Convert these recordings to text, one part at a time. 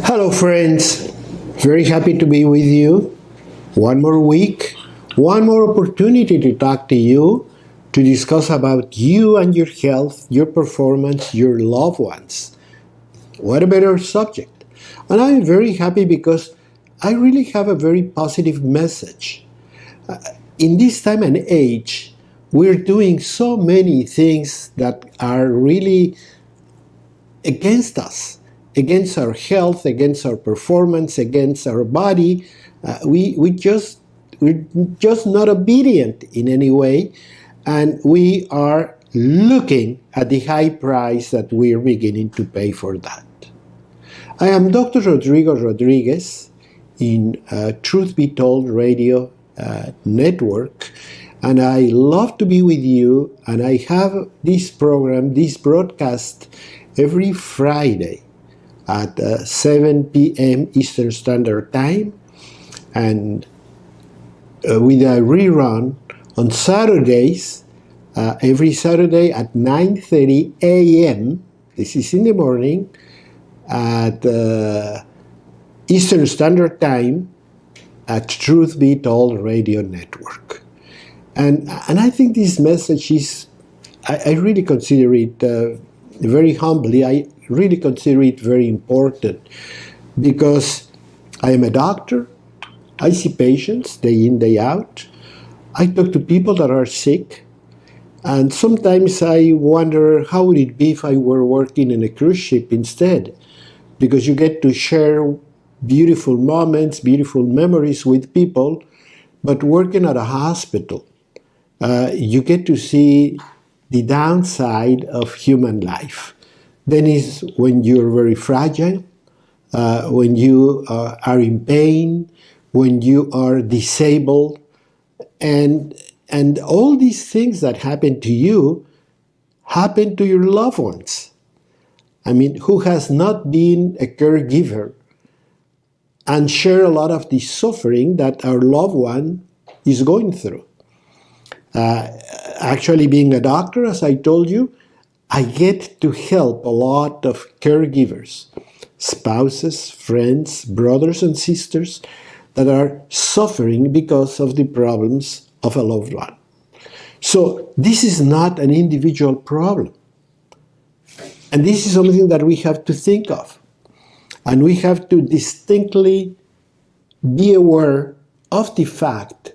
Hello friends, very happy to be with you. One more week, one more opportunity to talk to you, to discuss about you and your health, your performance, your loved ones. What a better subject. And I'm very happy because I really have a very positive message. In this time and age, we're doing so many things that are really against us, against our health, against our performance, against our body. We're just not obedient in any way, and we are looking at the high price that we're beginning to pay for that. I am Dr. Rodrigo Rodriguez in Truth Be Told Radio Network, and I love to be with you, and I have this program, this broadcast every Friday at 7 p.m. Eastern Standard Time, and with a rerun on Saturdays, every Saturday at 9:30 a.m. This is in the morning at Eastern Standard Time at Truth Be Told Radio Network. And I think this message is, I really consider it very humbly, I really consider it very important, because I am a doctor, I see patients day in, day out, I talk to people that are sick, and sometimes I wonder how would it be if I were working in a cruise ship instead, because you get to share beautiful moments, beautiful memories with people, but working at a hospital, you get to see the downside of human life. Then is when you're very fragile, when you are in pain, when you are disabled, and all these things that happen to you happen to your loved ones. I mean, who has not been a caregiver and share a lot of the suffering that our loved one is going through. Actually, being a doctor, as I told you, I get to help a lot of caregivers, spouses, friends, brothers and sisters that are suffering because of the problems of a loved one. So this is not an individual problem. And this is something that we have to think of. And we have to distinctly be aware of the fact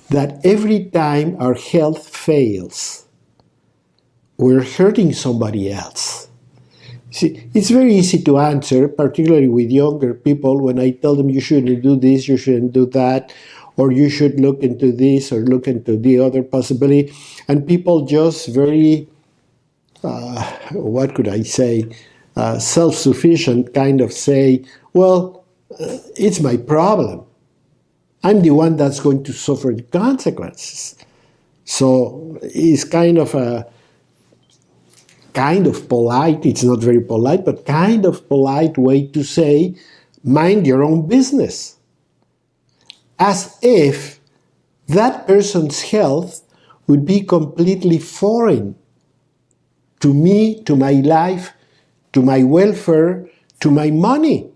that every time our health fails, we're hurting somebody else. See, it's very easy to answer, particularly with younger people, when I tell them you shouldn't do this, you shouldn't do that, or you should look into this or look into the other possibility. And people just very, what could I say, self-sufficient kind of say, well, it's my problem. I'm the one that's going to suffer the consequences. So it's kind of polite, it's not very polite, but kind of polite way to say, mind your own business. As if that person's health would be completely foreign to me, to my life, to my welfare, to my money.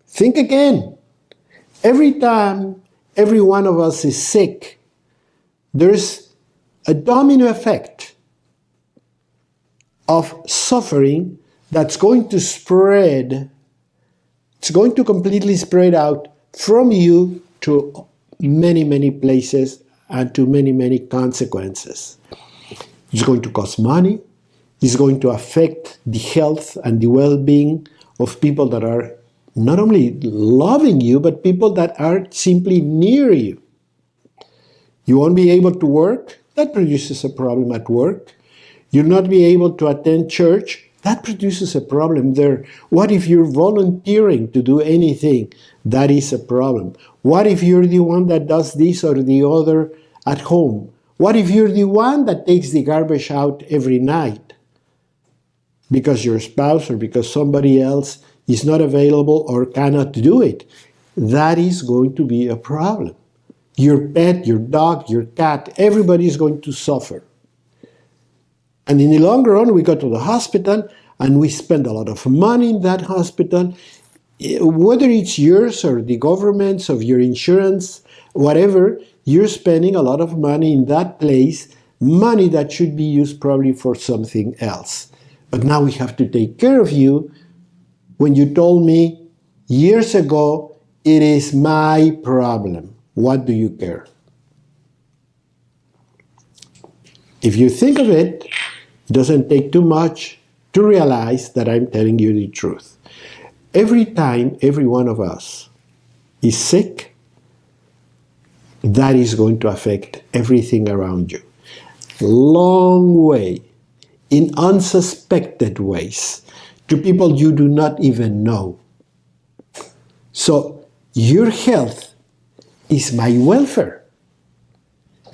Think again. Every time every one of us is sick, there's a domino effect of suffering that's going to spread. It's going to completely spread out from you to many, many places and to many, many consequences. It's going to cost money. It's going to affect the health and the well-being of people that are not only loving you, but people that are simply near you. You won't be able to work. That produces a problem at work. You'll not be able to attend church. That produces a problem there. What if you're volunteering to do anything? That is a problem. What if you're the one that does this or the other at home? What if you're the one that takes the garbage out every night? Because your spouse or because somebody else is not available or cannot do it. That is going to be a problem. Your pet, your dog, your cat, everybody is going to suffer. And in the long run, we go to the hospital and we spend a lot of money in that hospital, whether it's yours or the government's or your insurance, whatever, you're spending a lot of money in that place, money that should be used probably for something else. But now we have to take care of you when you told me years ago, it is my problem. What do you care? If you think of it, it doesn't take too much to realize that I'm telling you the truth. Every time every one of us is sick, that is going to affect everything around you. Long way, in unsuspected ways, to people you do not even know. So your health is my welfare.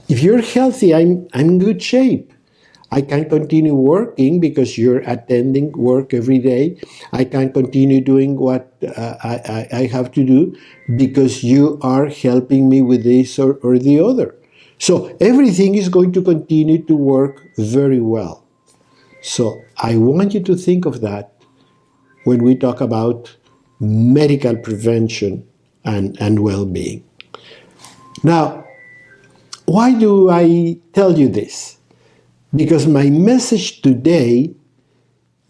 If you're healthy, I'm in good shape. I can continue working because you're attending work every day. I can continue doing what I have to do because you are helping me with this or the other. So everything is going to continue to work very well. So I want you to think of that when we talk about medical prevention and well-being. Now, why do I tell you this? Because my message today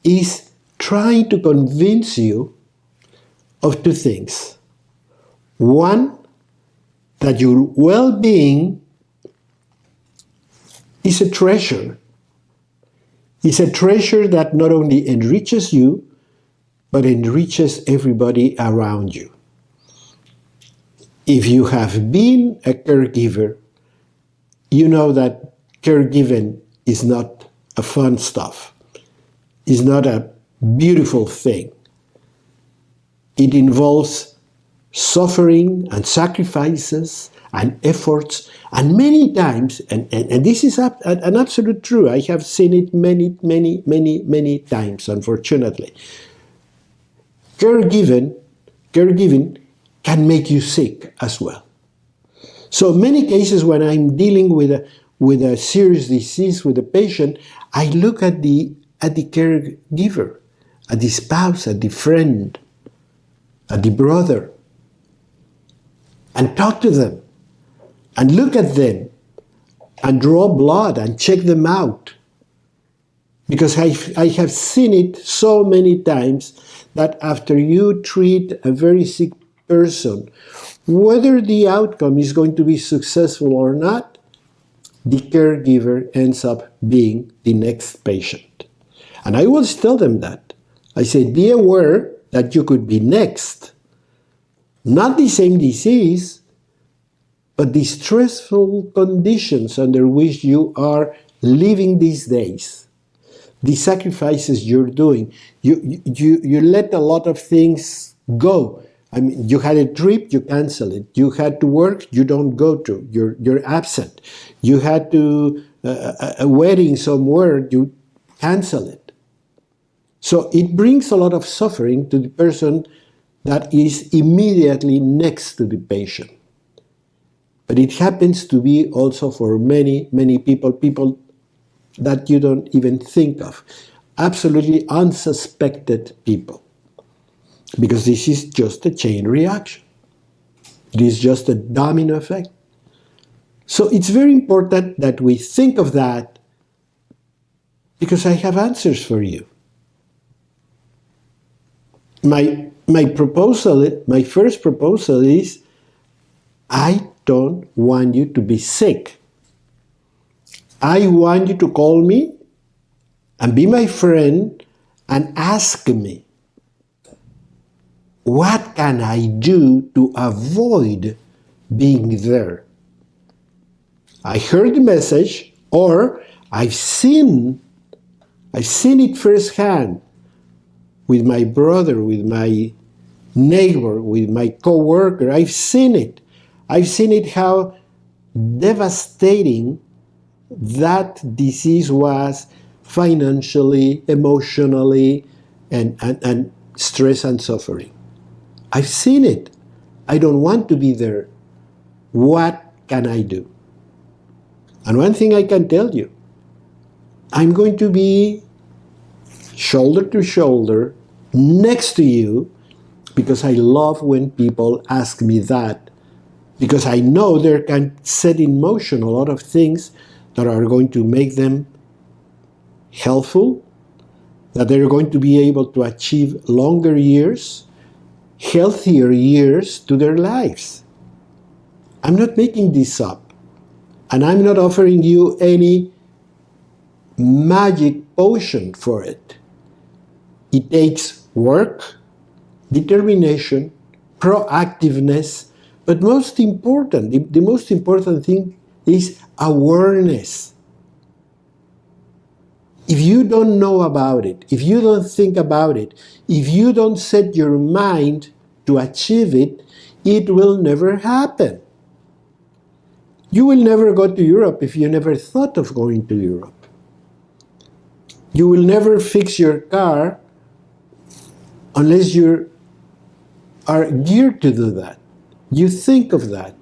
is trying to convince you of two things. One, that your well-being is a treasure. It's a treasure that not only enriches you, but enriches everybody around you. If you have been a caregiver, you know that caregiving is not a fun stuff. It's not a beautiful thing. It involves suffering and sacrifices and efforts, and many times, and this is an absolute truth, I have seen it many times, unfortunately. Caregiving can make you sick as well. So many cases when I'm dealing with a serious disease with a patient, I look at the caregiver, at the spouse, at the friend, at the brother, and talk to them, and look at them, and draw blood, and check them out. Because I have seen it so many times that after you treat a very sick person, whether the outcome is going to be successful or not, the caregiver ends up being the next patient. And I always tell them that. I say, be aware that you could be next. Not the same disease, but the stressful conditions under which you are living these days. The sacrifices you're doing. You let a lot of things go. I mean, you had a trip, you cancel it. You had to work, you don't go to. You're absent. You had to a wedding somewhere, you cancel it. So it brings a lot of suffering to the person that is immediately next to the patient. But it happens to be also for many people that you don't even think of. Absolutely unsuspected people. Because this is just a chain reaction. It is just a domino effect. So it's very important that we think of that, because I have answers for you. My first proposal is, I don't want you to be sick. I want you to call me and be my friend and ask me, what can I do to avoid being there? I heard the message, or I've seen it firsthand with my brother, with my neighbor, with my coworker. I've seen it. I've seen it how devastating that disease was financially, emotionally, and stress and suffering. I've seen it. I don't want to be there. What can I do? And one thing I can tell you, I'm going to be shoulder to shoulder next to you, because I love when people ask me that, because I know they can set in motion a lot of things that are going to make them healthful, that they're going to be able to achieve longer years, healthier years to their lives. I'm not making this up, and I'm not offering you any magic potion for it. It takes work, determination, proactiveness, but most important, the most important thing is awareness. If you don't know about it, if you don't think about it, if you don't set your mind to achieve it, it will never happen. You will never go to Europe if you never thought of going to Europe. You will never fix your car unless you are geared to do that. You think of that.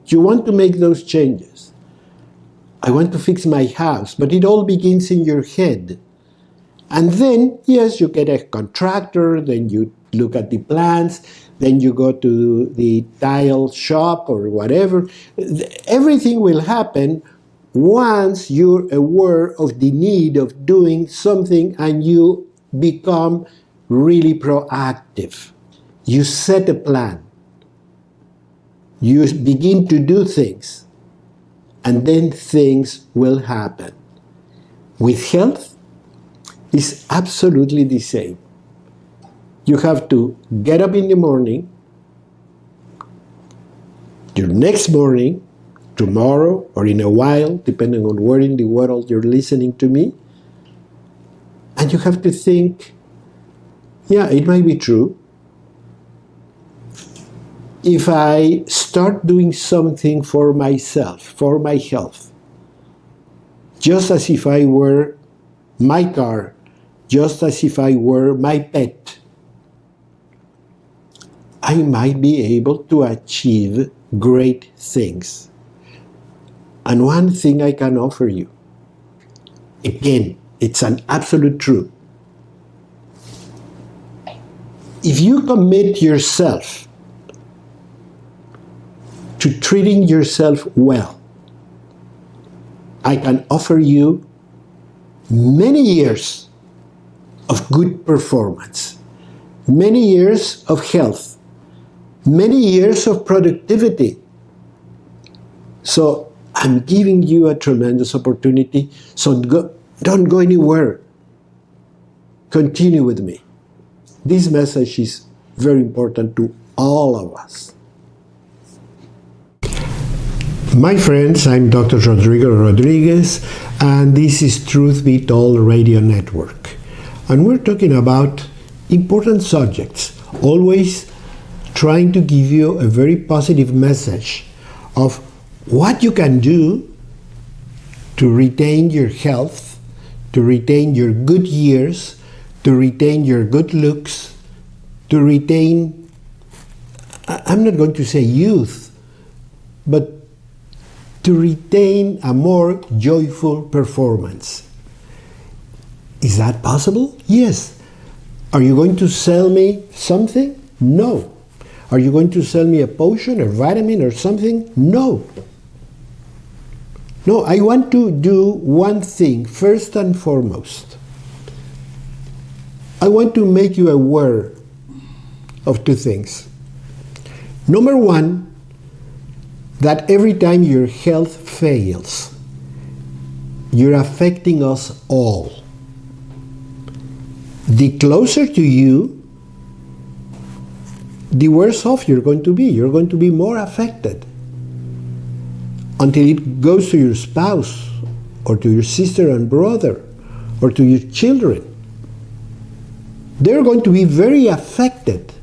You want to make those changes. I want to fix my house, but it all begins in your head. And then, yes, you get a contractor, then you look at the plans, then you go to the tile shop or whatever. Everything will happen once you're aware of the need of doing something and you become really proactive. You set a plan. You begin to do things, and then things will happen. With health, it's absolutely the same. You have to get up in the morning, your next morning, tomorrow, or in a while, depending on where in the world you're listening to me, and you have to think, yeah, it might be true. If I start doing something for myself, for my health, just as if I were my car, just as if I were my pet, I might be able to achieve great things. And one thing I can offer you, again, it's an absolute truth. If you commit yourself to treating yourself well, I can offer you many years of good performance, many years of health, many years of productivity. So I'm giving you a tremendous opportunity, so don't go anywhere. Continue with me. This message is very important to all of us. My friends, I'm Dr. Rodrigo Rodriguez, and this is Truth Be Told Radio Network. And we're talking about important subjects, always trying to give you a very positive message of what you can do to retain your health, to retain your good years, to retain your good looks, to retain, I'm not going to say youth, but to retain a more joyful performance. Is that possible? Yes. Are you going to sell me something? No. Are you going to sell me a potion or vitamin or something? No. No, I want to do one thing first and foremost. I want to make you aware of two things. Number one, that every time your health fails, you're affecting us all. The closer to you, the worse off you're going to be. You're going to be more affected until it goes to your spouse or to your sister and brother or to your children. They're going to be very affected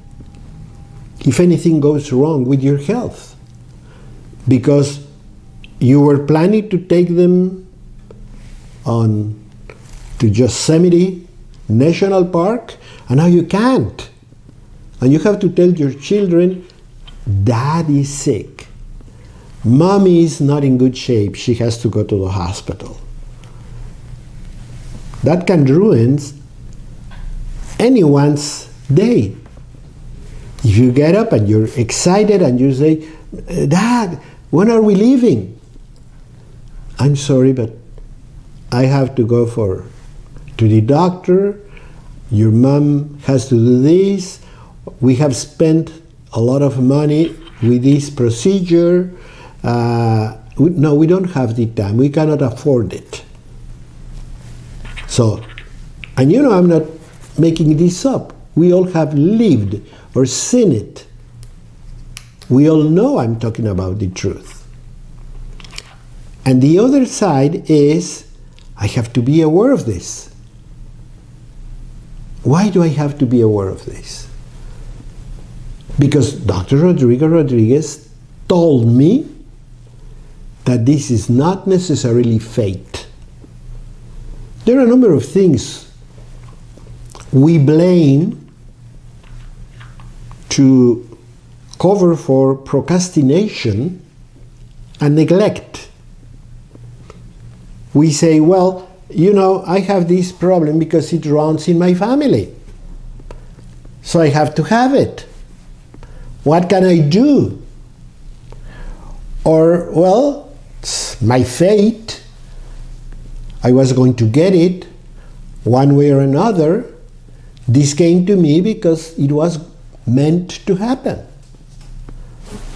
if anything goes wrong with your health, because you were planning to take them on to Yosemite National Park, and now you can't. And you have to tell your children, Dad is sick. Mommy is not in good shape, she has to go to the hospital. That can ruin anyone's day. If you get up and you're excited and you say, Dad, when are we leaving? I'm sorry, but I have to go to the doctor. Your mom has to do this. We have spent a lot of money with this procedure. No, we don't have the time. We cannot afford it. So, and you know, I'm not making this up. We all have lived or seen it. We all know I'm talking about the truth. And the other side is, I have to be aware of this. Why do I have to be aware of this? Because Dr. Rodrigo Rodriguez told me that this is not necessarily fate. There are a number of things we blame to cover for procrastination and neglect. We say, well, you know, I have this problem because it runs in my family. So I have to have it. What can I do? Or, well, it's my fate. I was going to get it one way or another. This came to me because it was meant to happen.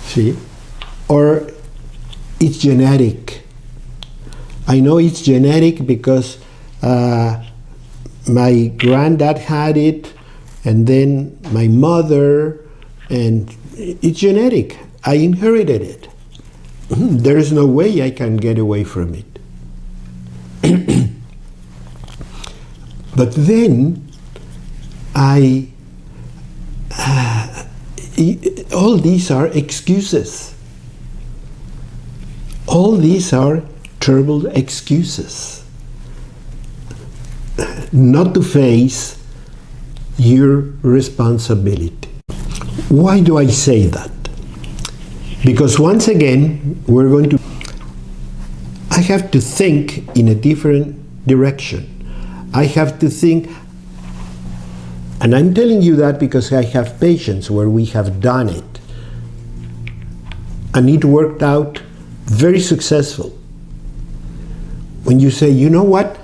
See? Or it's genetic. I know it's genetic because my granddad had it, and then my mother, and it's genetic. I inherited it. There's no way I can get away from it. But then all these are excuses. All these are terrible excuses not to face your responsibility. Why do I say that? Because once again, I have to think in a different direction. I have to think, and I'm telling you that because I have patients where we have done it, and it worked out very successful. When you say, you know what,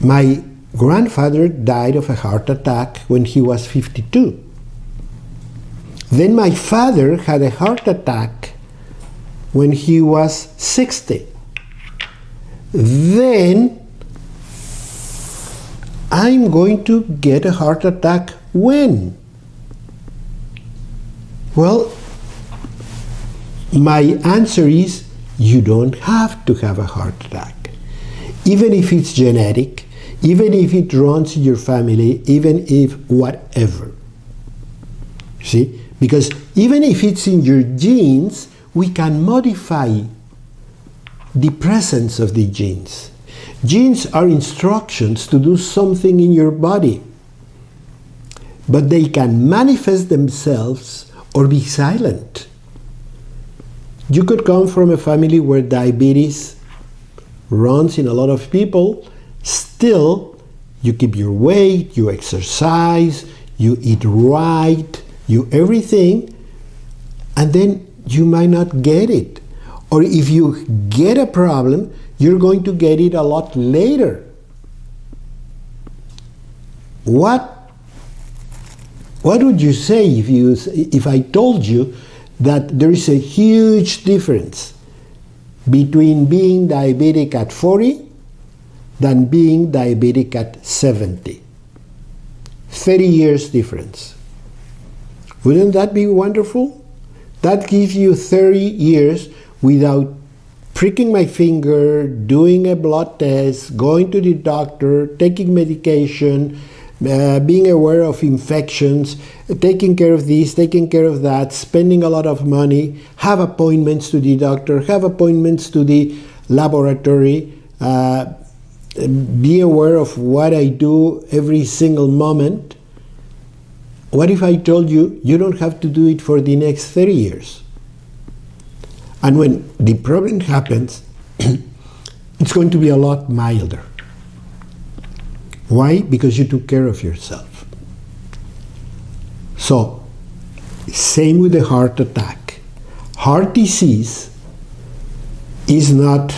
my grandfather died of a heart attack when he was 52. Then my father had a heart attack when he was 60. Then I'm going to get a heart attack when? Well, my answer is you don't have to have a heart attack. Even if it's genetic, even if it runs in your family, even if whatever. See? Because even if it's in your genes, we can modify the presence of the genes. Genes are instructions to do something in your body, but they can manifest themselves or be silent. You could come from a family where diabetes runs in a lot of people, still you keep your weight, you exercise, you eat right, you everything, and then you might not get it. Or if you get a problem, you're going to get it a lot later. What would you say if I told you that there is a huge difference between being diabetic at 40 than being diabetic at 70? 30 years difference. Wouldn't that be wonderful? That gives you 30 years without pricking my finger, doing a blood test, going to the doctor, taking medication, being aware of infections, taking care of this, taking care of that, spending a lot of money, have appointments to the doctor, have appointments to the laboratory, be aware of what I do every single moment. What if I told you, you don't have to do it for the next 30 years? And when the problem happens, it's going to be a lot milder. Why? Because you took care of yourself. So, same with the heart attack. Heart disease is not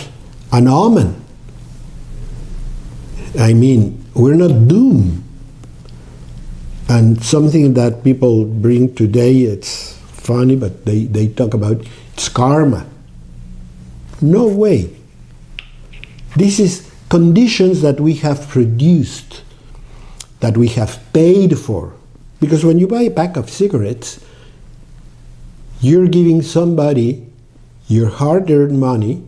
an omen. I mean, we're not doomed. And something that people bring today, it's funny, but they talk about it's karma. No way. This is conditions that we have produced, that we have paid for. Because when you buy a pack of cigarettes, you're giving somebody your hard-earned money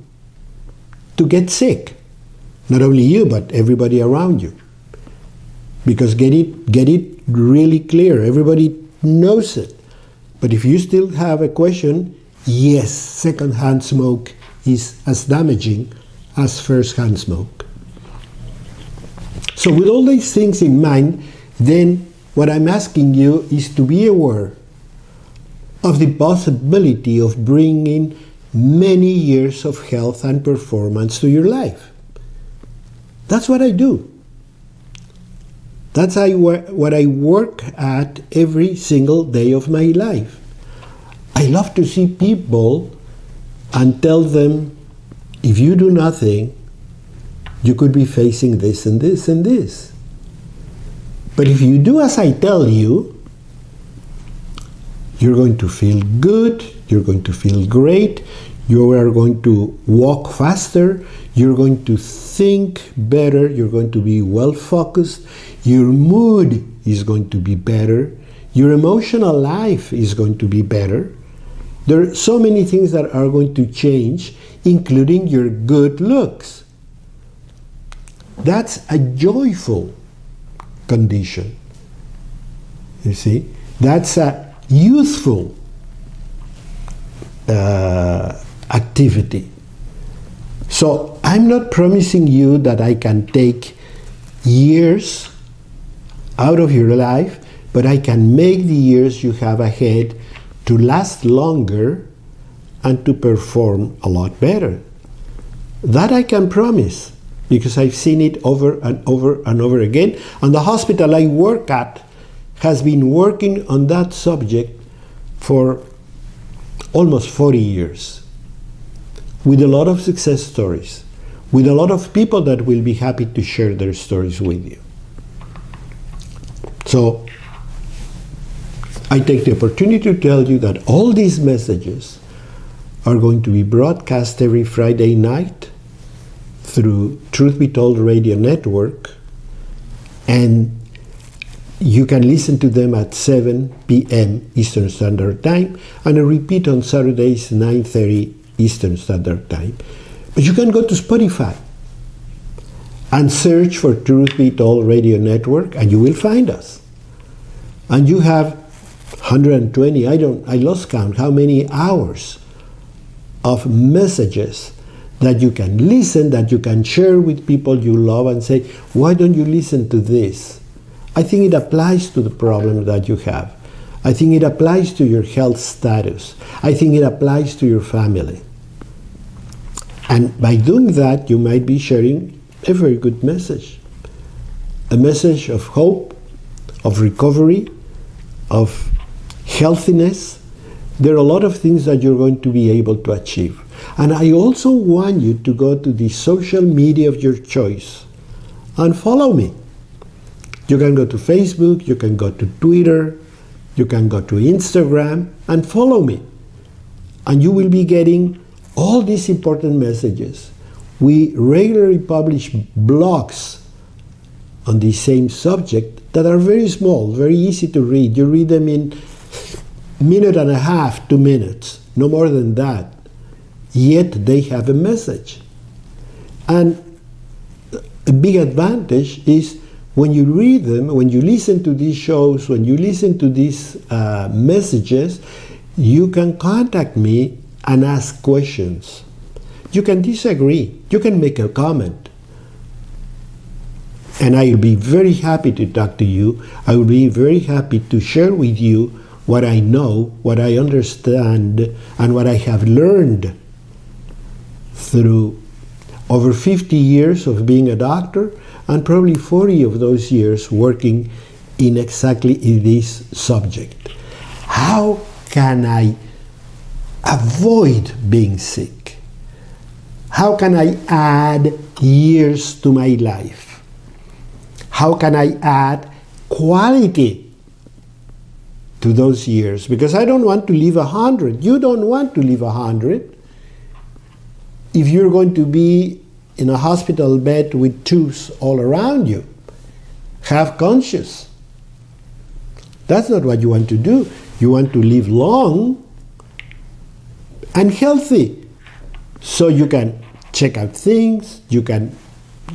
to get sick. Not only you, but everybody around you. Because get it really clear. Everybody knows it. But if you still have a question, yes, second-hand smoke is as damaging as first-hand smoke. So with all these things in mind, then what I'm asking you is to be aware of the possibility of bringing many years of health and performance to your life. That's what I do. That's what I work at every single day of my life. I love to see people and tell them, if you do nothing, you could be facing this and this and this. But if you do as I tell you, you're going to feel good, you're going to feel great, you are going to walk faster, you're going to think better, you're going to be well focused, your mood is going to be better, your emotional life is going to be better. There are so many things that are going to change, including your good looks. That's a joyful condition. You see? That's a youthful activity. So I'm not promising you that I can take years out of your life, but I can make the years you have ahead to last longer and to perform a lot better. That I can promise, because I've seen it over and over and over again. And the hospital I work at has been working on that subject for almost 40 years, with a lot of success stories, with a lot of people that will be happy to share their stories with you. So I take the opportunity to tell you that all these messages are going to be broadcast every Friday night through Truth Be Told Radio Network, and you can listen to them at 7 p.m. Eastern Standard Time, and a repeat on Saturdays, 9:30 Eastern Standard Time. But you can go to Spotify and search for Truth Be Told Radio Network, and you will find us. And you have 120, I lost count how many hours of messages that you can listen, that you can share with people you love and say, why don't you listen to this? I think it applies to the problem that you have. I think it applies to your health status. I think it applies to your family. And by doing that, you might be sharing a very good message. A message of hope, of recovery, of healthiness. There are a lot of things that you're going to be able to achieve. And I also want you to go to the social media of your choice and follow me. You can go to Facebook, you can go to Twitter, you can go to Instagram and follow me. And you will be getting all these important messages. We regularly publish blogs on the same subject that are very small, very easy to read. You read them in a minute and a half, 2 minutes, no more than that. Yet they have a message. And a big advantage is when you read them, when you listen to these shows, when you listen to these messages, you can contact me and ask questions. You can disagree. You can make a comment. And I will be very happy to talk to you. I will be very happy to share with you what I know, what I understand, and what I have learned through over 50 years of being a doctor and probably 40 of those years working in exactly this subject. How can I avoid being sick? How can I add years to my life? How can I add quality to those years? Because I don't want to live 100. You don't want to live 100. If you're going to be in a hospital bed with tubes all around you, half conscious. That's not what you want to do. You want to live long and healthy, so you can check out things, you can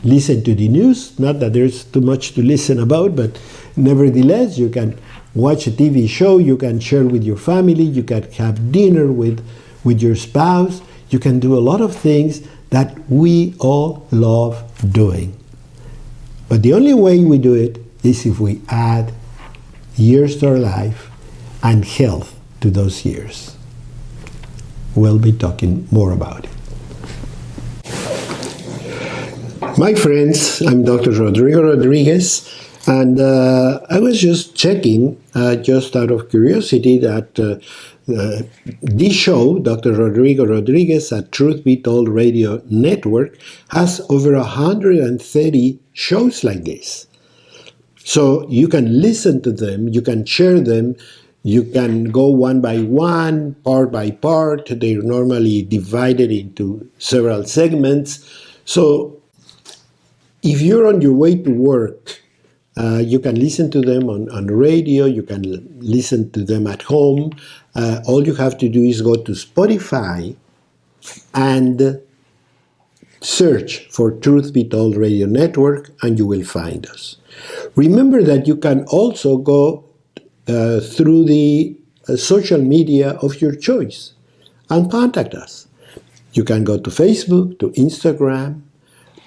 listen to the news, not that there's too much to listen about, but nevertheless you can watch a TV show, you can share with your family, you can have dinner with your spouse, you can do a lot of things that we all love doing. But the only way we do it is if we add years to our life and health to those years. We'll be talking more about it. My friends, I'm Dr. Rodrigo Rodriguez, and I was just checking, just out of curiosity, that this show, Dr. Rodrigo Rodriguez at Truth Be Told Radio Network, has over 130 shows like this. So you can listen to them, you can share them, you can go one by one, part by part. They're normally divided into several segments. So if you're on your way to work, you can listen to them on the radio, you can listen to them at home. All you have to do is go to Spotify and search for Truth Be Told Radio Network, and you will find us. Remember that you can also go through the social media of your choice and contact us. You can go to Facebook, to Instagram,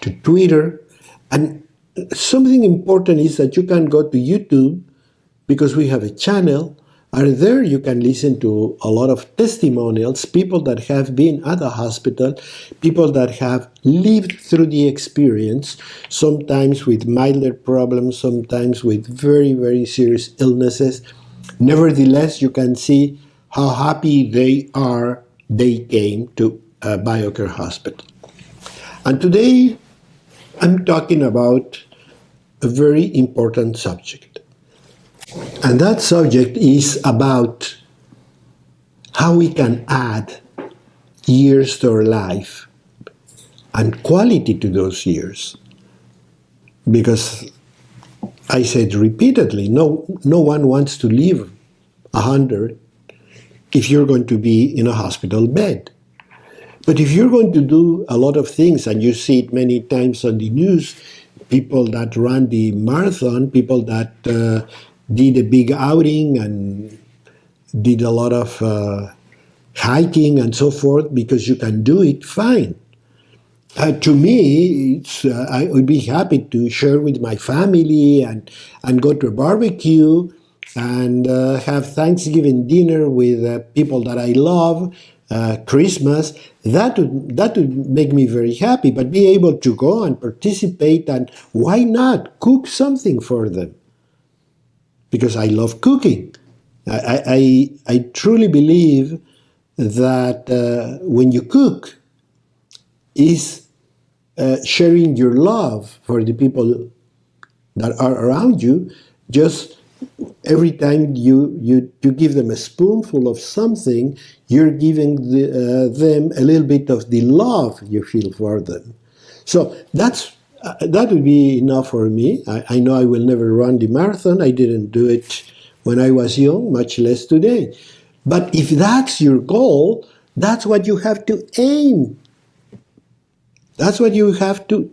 to Twitter, and something important is that you can go to YouTube, because we have a channel, and there you can listen to a lot of testimonials, people that have been at the hospital, people that have lived through the experience, sometimes with milder problems, sometimes with very, very serious illnesses. Nevertheless, you can see how happy they came to BioCare Hospital. And today, I'm talking about a very important subject. And that subject is about how we can add years to our life and quality to those years. Because I said repeatedly, no one wants to live 100 if you're going to be in a hospital bed. But if you're going to do a lot of things, and you see it many times on the news, people that run the marathon, people that did a big outing and did a lot of hiking and so forth, because you can do it, fine. To me, I would be happy to share with my family and go to a barbecue and have Thanksgiving dinner with people that I love, Christmas. That would make me very happy, but be able to go and participate, and why not cook something for them? Because I love cooking. I truly believe that when you cook, is sharing your love for the people that are around you. Just every time you give them a spoonful of something, you're giving them a little bit of the love you feel for them. So that would be enough for me. I know I will never run the marathon. I didn't do it when I was young, much less today. But if that's your goal, that's what you have to aim. That's what you have to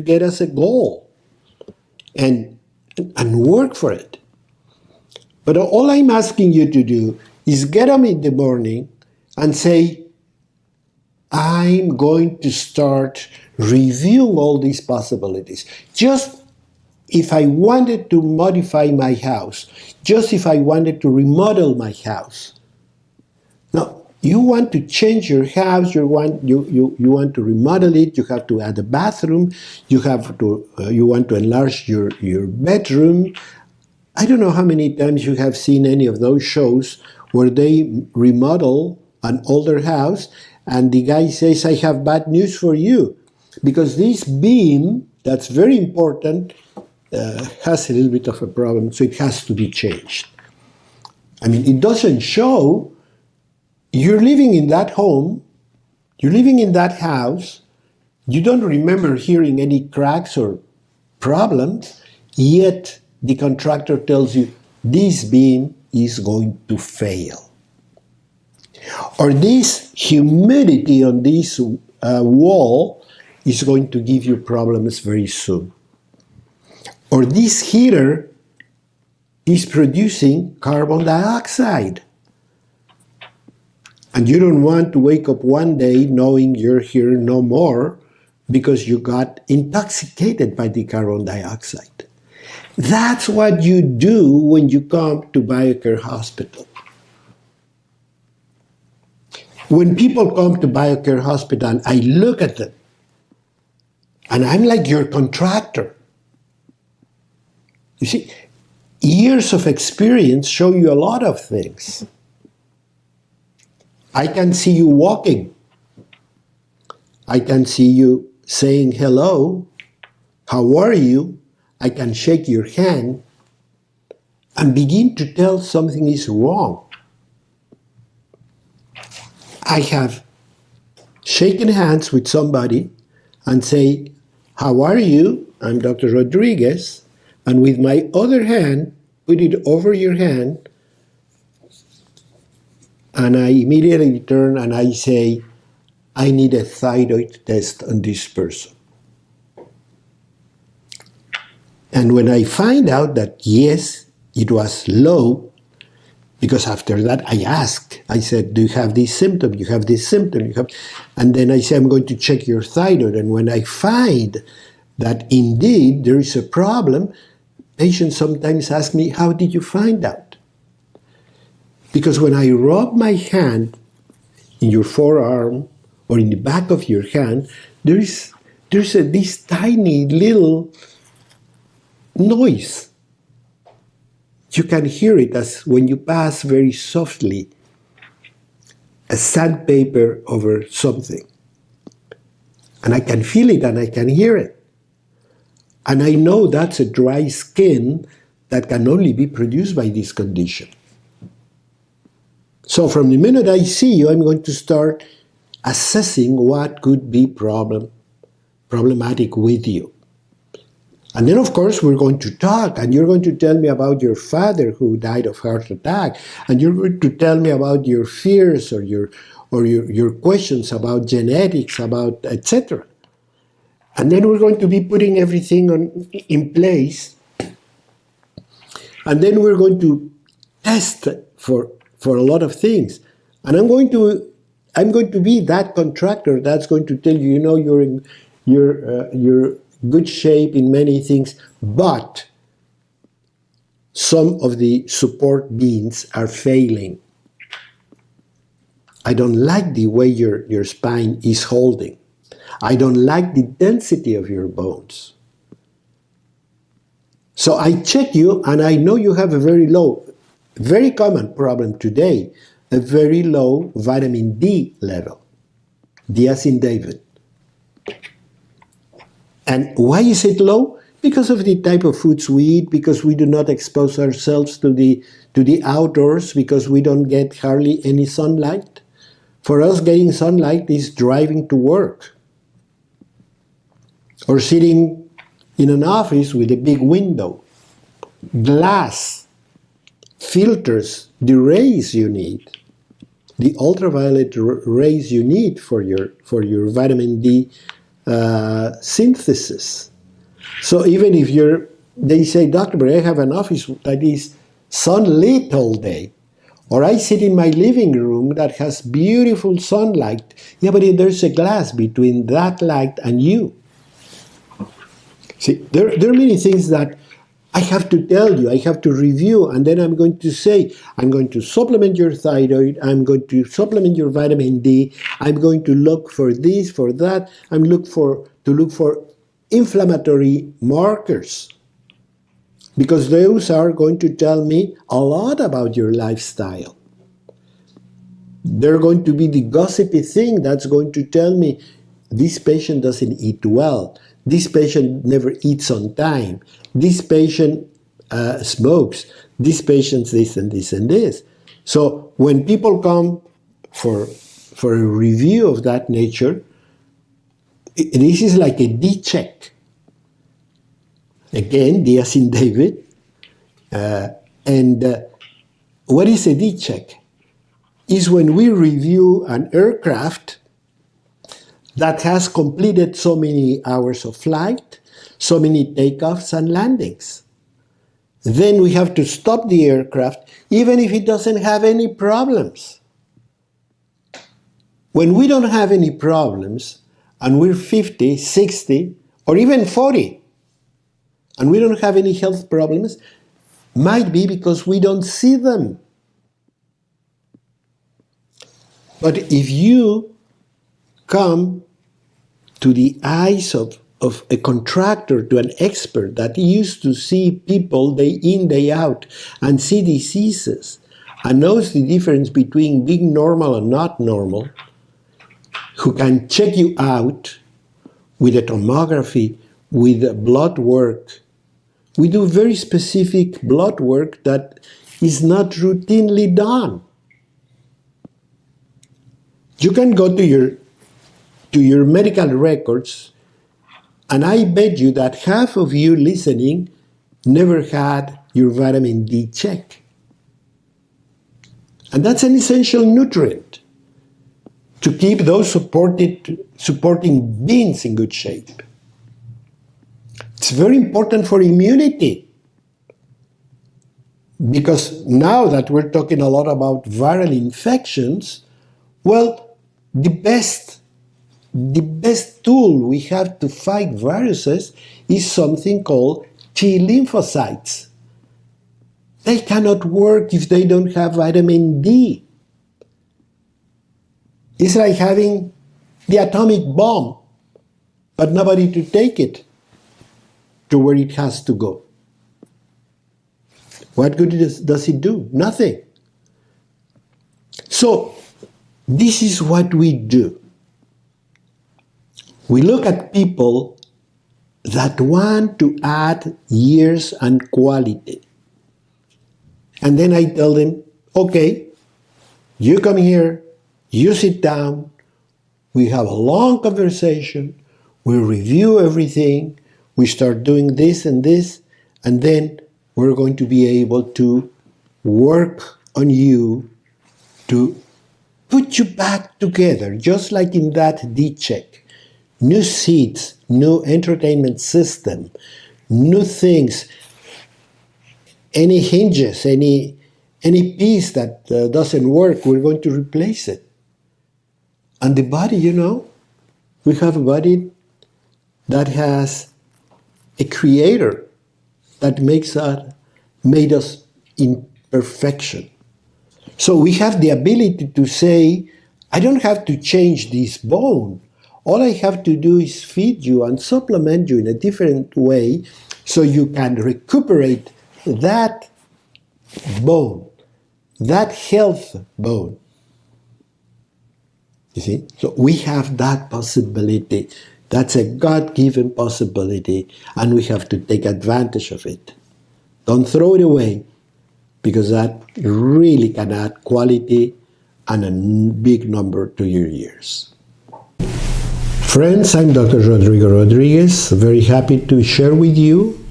get as a goal, and work for it. But all I'm asking you to do is get up in the morning and say, I'm going to start reviewing all these possibilities. Just if I wanted to modify my house, just if I wanted to remodel my house. Now, You want to change your house, you want to remodel it, you have to add a bathroom, you want to enlarge your bedroom. I don't know how many times you have seen any of those shows where they remodel an older house and the guy says, I have bad news for you, because this beam, that's very important, has a little bit of a problem, so it has to be changed. I mean, it doesn't show. You're living in that home, you're living in that house, you don't remember hearing any cracks or problems, yet the contractor tells you this beam is going to fail. Or this humidity on this wall is going to give you problems very soon. Or this heater is producing carbon dioxide. And you don't want to wake up one day knowing you're here no more because you got intoxicated by the carbon dioxide. That's what you do when you come to BioCare Hospital. When people come to BioCare Hospital, I look at them, and I'm like your contractor. You see, years of experience show you a lot of things. I can see you walking. I can see you saying hello. How are you? I can shake your hand and begin to tell something is wrong. I have shaken hands with somebody and say, how are you? I'm Dr. Rodriguez. And with my other hand, put it over your hand, and I immediately turn and I say, I need a thyroid test on this person. And when I find out that, yes, it was low, because after that I asked, I said, do you have this symptom? You have this symptom? And then I say, I'm going to check your thyroid. And when I find that indeed there is a problem, patients sometimes ask me, how did you find out? Because when I rub my hand in your forearm or in the back of your hand, there's this tiny little noise. You can hear it as when you pass very softly a sandpaper over something. And I can feel it and I can hear it. And I know that's a dry skin that can only be produced by this condition. So from the minute I see you, I'm going to start assessing what could be problematic with you. And then, of course, we're going to talk, and you're going to tell me about your father who died of heart attack, and you're going to tell me about your fears or your questions about genetics, about etc. And then we're going to be putting everything in place, and then we're going to test for a lot of things. And I'm going to be that contractor that's going to tell you, you're good shape in many things, but some of the support beams are failing. I don't like the way your spine is holding. I don't like the density of your bones. So I check you and I know you have a very common problem today, a very low vitamin D level. D as in David. And why is it low? Because of the type of foods we eat, because we do not expose ourselves to the outdoors, because we don't get hardly any sunlight. For us, getting sunlight is driving to work, or sitting in an office with a big window. Glass filters the rays you need, the ultraviolet rays you need for your vitamin D synthesis. So even if they say, Doctor, but I have an office that is sunlit all day, or I sit in my living room that has beautiful sunlight. Yeah, but there's a glass between that light and you. See, there are many things that I have to tell you, I have to review, and then I'm going to say, I'm going to supplement your thyroid, I'm going to supplement your vitamin D, I'm going to look for this, for that, I'm look for inflammatory markers. Because those are going to tell me a lot about your lifestyle. They're going to be the gossipy thing that's going to tell me this patient doesn't eat well, this patient never eats on time, this patient smokes, this patient this and this and this. So when people come for a review of that nature, this is like a D check. Again, D as in David. What is a D check? Is when we review an aircraft that has completed so many hours of flight, so many takeoffs and landings. Then we have to stop the aircraft even if it doesn't have any problems. When we don't have any problems and we're 50, 60, or even 40, and we don't have any health problems, might be because we don't see them. But if you come to the eyes of a contractor, to an expert that used to see people day in, day out, and see diseases, and knows the difference between being normal and not normal, who can check you out with a tomography, with a blood work. We do very specific blood work that is not routinely done. You can go to your medical records, and I bet you that half of you listening never had your vitamin D check. And that's an essential nutrient to keep those supporting beings in good shape. It's very important for immunity, because now that we're talking a lot about viral infections, well, the best tool we have to fight viruses is something called T lymphocytes. They cannot work if they don't have vitamin D. It's like having the atomic bomb, but nobody to take it to where it has to go. What good does it do? Nothing. So, this is what we do. We look at people that want to add years and quality. And then I tell them, okay, you come here, you sit down, we have a long conversation, we review everything, we start doing this, and then we're going to be able to work on you to put you back together, just like in that D check. New seats, new entertainment system, new things, any hinges, any piece that doesn't work, we're going to replace it. And the body, we have a body that has a creator that made us in perfection. So we have the ability to say, I don't have to change this bone. All I have to do is feed you and supplement you in a different way so you can recuperate that bone, that health bone. You see? So we have that possibility. That's a God-given possibility, and we have to take advantage of it. Don't throw it away, because that really can add quality and a big number to your years. Friends, I'm Dr. Rodrigo Rodriguez, very happy to share with you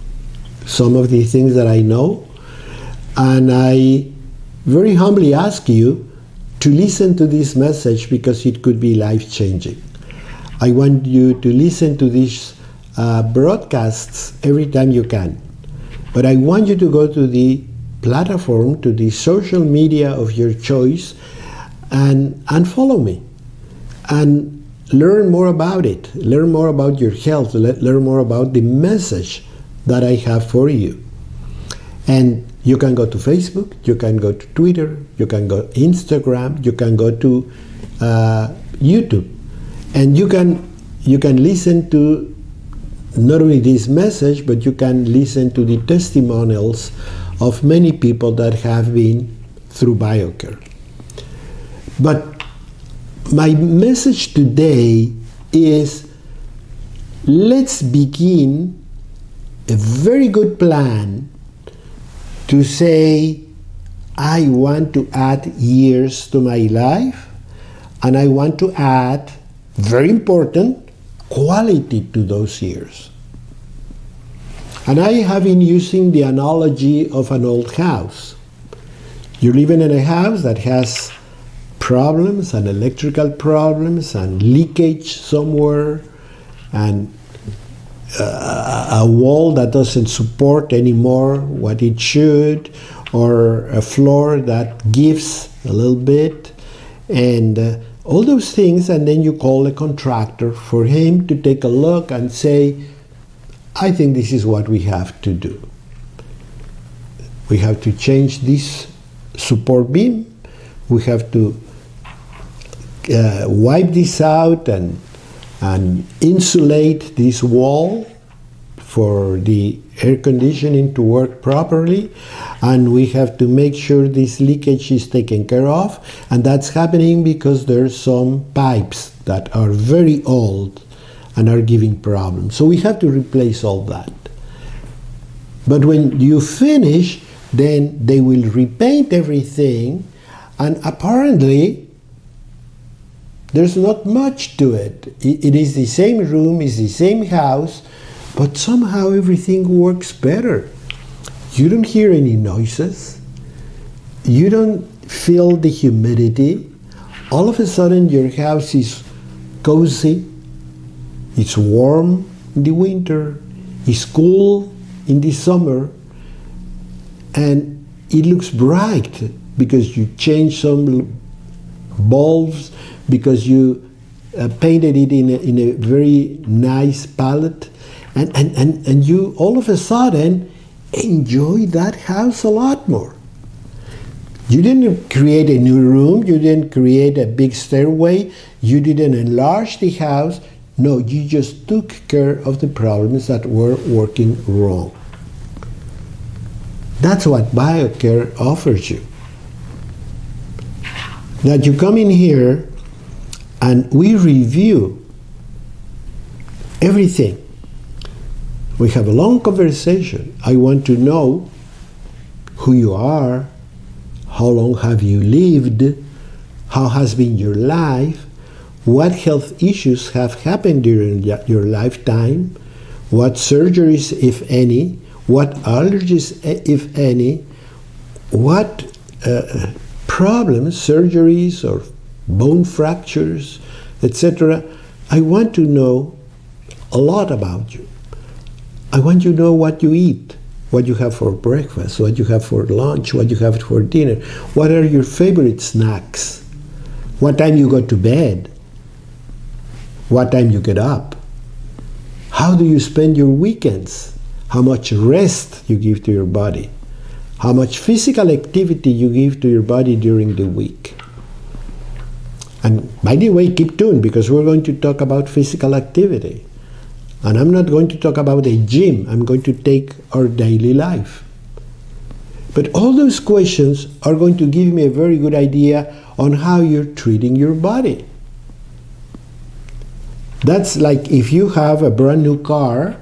some of the things that I know, and I very humbly ask you to listen to this message because it could be life-changing. I want you to listen to these broadcasts every time you can, but I want you to go to the platform, to the social media of your choice, and follow me and learn more about it, learn more about your health, learn more about the message that I have for you. And you can go to Facebook, you can go to Twitter, you can go to Instagram, you can go to YouTube, and you can listen to not only this message, but you can listen to the testimonials of many people that have been through BioCare. But my message today is, let's begin a very good plan to say, I want to add years to my life, and I want to add, very important, quality to those years. And I have been using the analogy of an old house. You're living in a house that has problems and electrical problems and leakage somewhere and a wall that doesn't support anymore what it should, or a floor that gives a little bit, and all those things. And then you call a contractor for him to take a look and say, I think this is what we have to do. We have to change this support beam. We have to wipe this out and insulate this wall for the air conditioning to work properly, and we have to make sure this leakage is taken care of, and that's happening because there's some pipes that are very old and are giving problems. So we have to replace all that. But when you finish, then they will repaint everything, and apparently there's not much to it. It is the same room, it's the same house, but somehow everything works better. You don't hear any noises. You don't feel the humidity. All of a sudden your house is cozy. It's warm in the winter. It's cool in the summer. And it looks bright because you change some bulbs, because you painted it in a very nice palette, and you all of a sudden enjoy that house a lot more. You didn't create a new room, you didn't create a big stairway, you didn't enlarge the house. No, you just took care of the problems that were working wrong. That's what BioCare offers you. That you come in here and we review everything. We have a long conversation. I want to know who you are, how long have you lived, how has been your life, what health issues have happened during your lifetime, what surgeries, if any, what allergies, if any, what problems, surgeries or bone fractures, etc. I want to know a lot about you. I want you to know what you eat, what you have for breakfast, what you have for lunch, what you have for dinner, what are your favorite snacks, what time you go to bed, what time you get up, how do you spend your weekends, how much rest you give to your body, how much physical activity you give to your body during the week. And by the way, keep tuned, because we're going to talk about physical activity. And I'm not going to talk about a gym, I'm going to take our daily life. But all those questions are going to give me a very good idea on how you're treating your body. That's like if you have a brand new car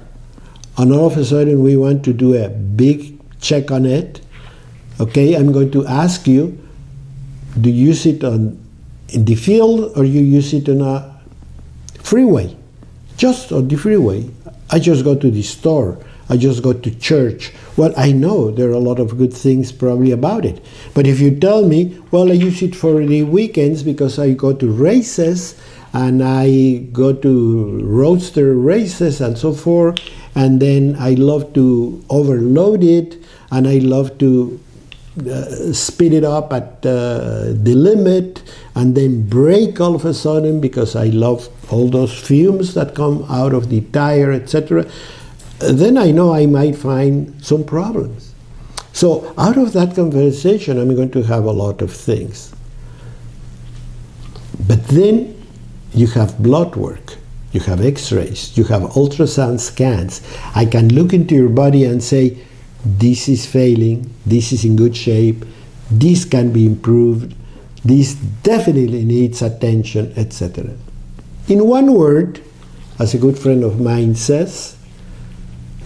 and all of a sudden we want to do a big check on it. Okay, I'm going to ask you, do you use it in the field or you use it on a freeway? Just on the freeway. I just go to the store. I just go to church. Well, I know there are a lot of good things probably about it. But if you tell me, well, I use it for the weekends because I go to races and I go to roadster races and so forth, and then I love to overload it and I love to speed it up at the limit and then brake all of a sudden because I love all those fumes that come out of the tire, etc., then I know I might find some problems. So out of that conversation, I'm going to have a lot of things. But then you have blood work, you have x-rays, you have ultrasound scans. I can look into your body and say, this is failing, this is in good shape, this can be improved, this definitely needs attention, etc. In one word, as a good friend of mine says,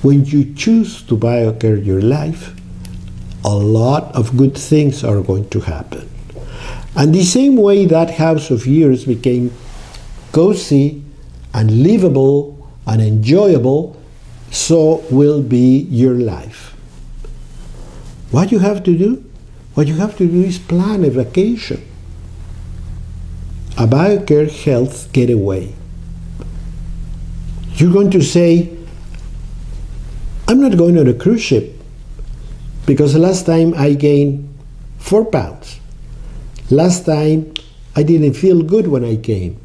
when you choose to BioCare your life, a lot of good things are going to happen. And the same way that house of yours became cozy and livable and enjoyable, so will be your life. What you have to do? What you have to do is plan a vacation. A BioCare health getaway. You're going to say, I'm not going on a cruise ship because last time I gained 4 pounds. Last time I didn't feel good when I came.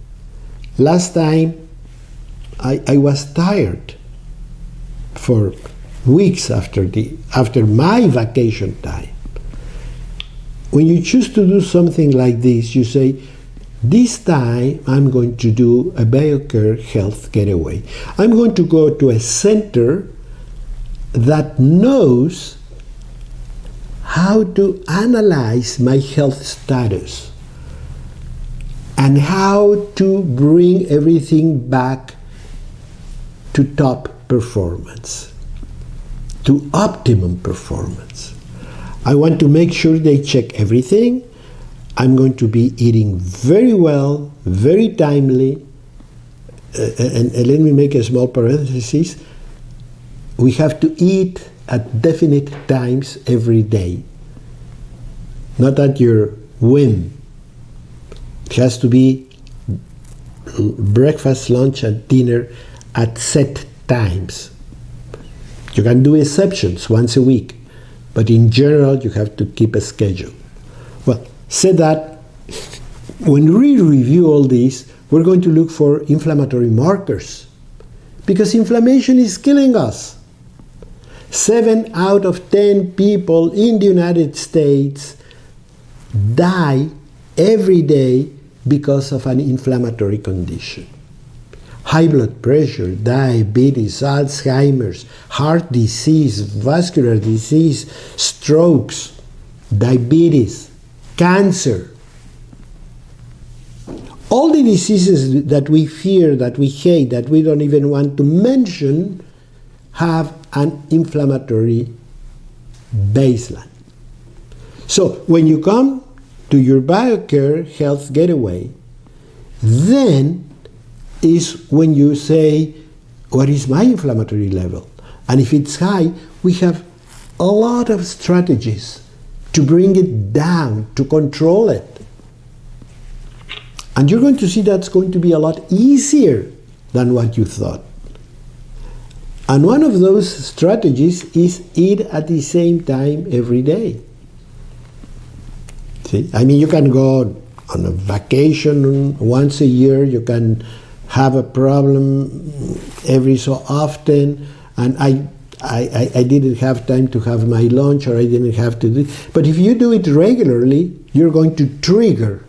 Last time I was tired for weeks after my vacation time. When you choose to do something like this, you say, this time I'm going to do a BioCare health getaway. I'm going to go to a center that knows how to analyze my health status and how to bring everything back to top performance, to optimum performance. I want to make sure they check everything. I'm going to be eating very well, very timely, and let me make a small parenthesis. We have to eat at definite times every day, not at your whim. It has to be breakfast, lunch, and dinner at set times. You can do exceptions once a week, but in general you have to keep a schedule. Well, said that, when we review all this, we're going to look for inflammatory markers, because inflammation is killing us. 7 out of 10 people in the United States die every day because of an inflammatory condition. High blood pressure, diabetes, Alzheimer's, heart disease, vascular disease, strokes, diabetes, cancer. All the diseases that we fear, that we hate, that we don't even want to mention, have an inflammatory baseline. So when you come to your BioCare health getaway, then is when you say, what is my inflammatory level? And if it's high, we have a lot of strategies to bring it down, to control it. And you're going to see that's going to be a lot easier than what you thought. And one of those strategies is eat at the same time every day. See, I mean, you can go on a vacation once a year, you can have a problem every so often, and I didn't have time to have my lunch, or I didn't have to do. But if you do it regularly, you're going to trigger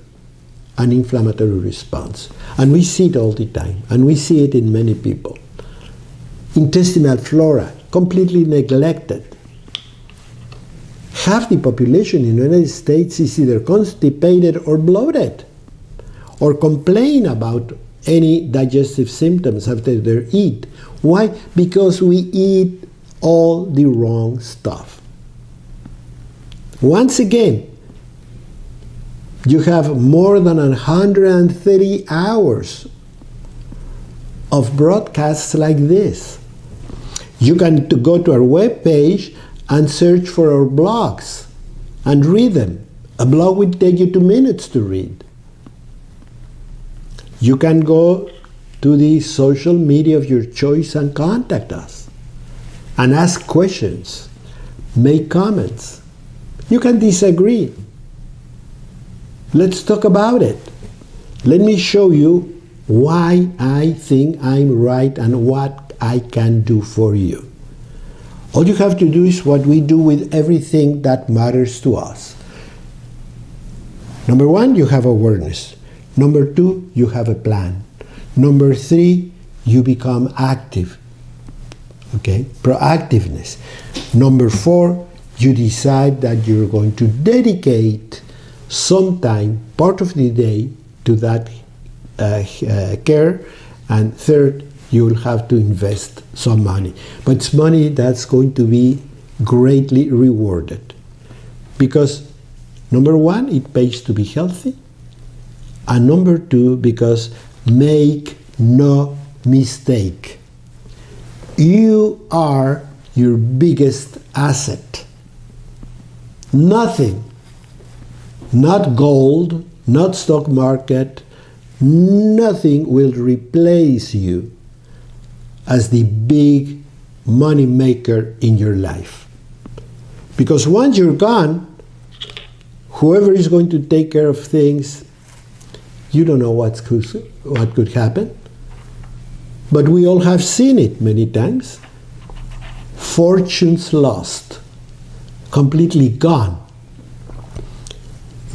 an inflammatory response. And we see it all the time, and we see it in many people. Intestinal flora, completely neglected. Half the population in the United States is either constipated or bloated, or complain about any digestive symptoms after they eat. Why? Because we eat all the wrong stuff. Once again, you have more than 130 hours of broadcasts like this. You can go to our webpage and search for our blogs and read them. A blog will take you 2 minutes to read. You can go to the social media of your choice and contact us and ask questions, make comments. You can disagree. Let's talk about it. Let me show you why I think I'm right and what I can do for you. All you have to do is what we do with everything that matters to us. Number one, you have awareness. Number two, you have a plan. Number three, you become active. Okay, proactiveness. Number four, you decide that you're going to dedicate some time, part of the day, to that care. And third, you will have to invest some money. But it's money that's going to be greatly rewarded. Because number one, it pays to be healthy. And number two, because make no mistake, you are your biggest asset. Nothing, not gold, not stock market, nothing will replace you as the big money maker in your life. Because once you're gone, whoever is going to take care of things, you don't know what could happen. But we all have seen it many times. Fortunes lost, completely gone,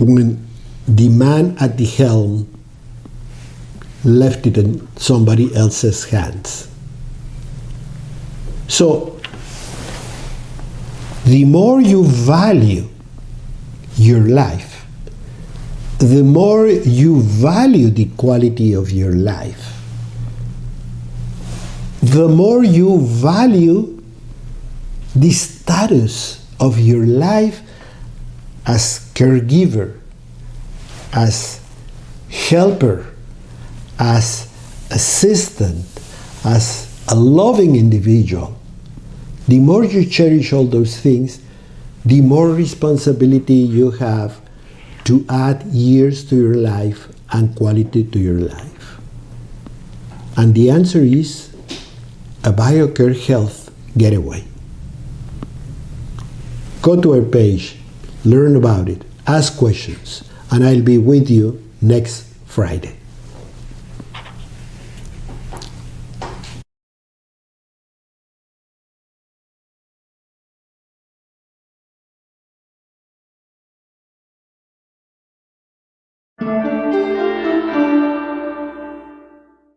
when the man at the helm left it in somebody else's hands. So, the more you value your life, the more you value the quality of your life, the more you value the status of your life as caregiver, as helper, as assistant, as a loving individual. The more you cherish all those things, the more responsibility you have to add years to your life and quality to your life. And the answer is a BioCare Health Getaway. Go to our page, learn about it, ask questions, and I'll be with you next Friday.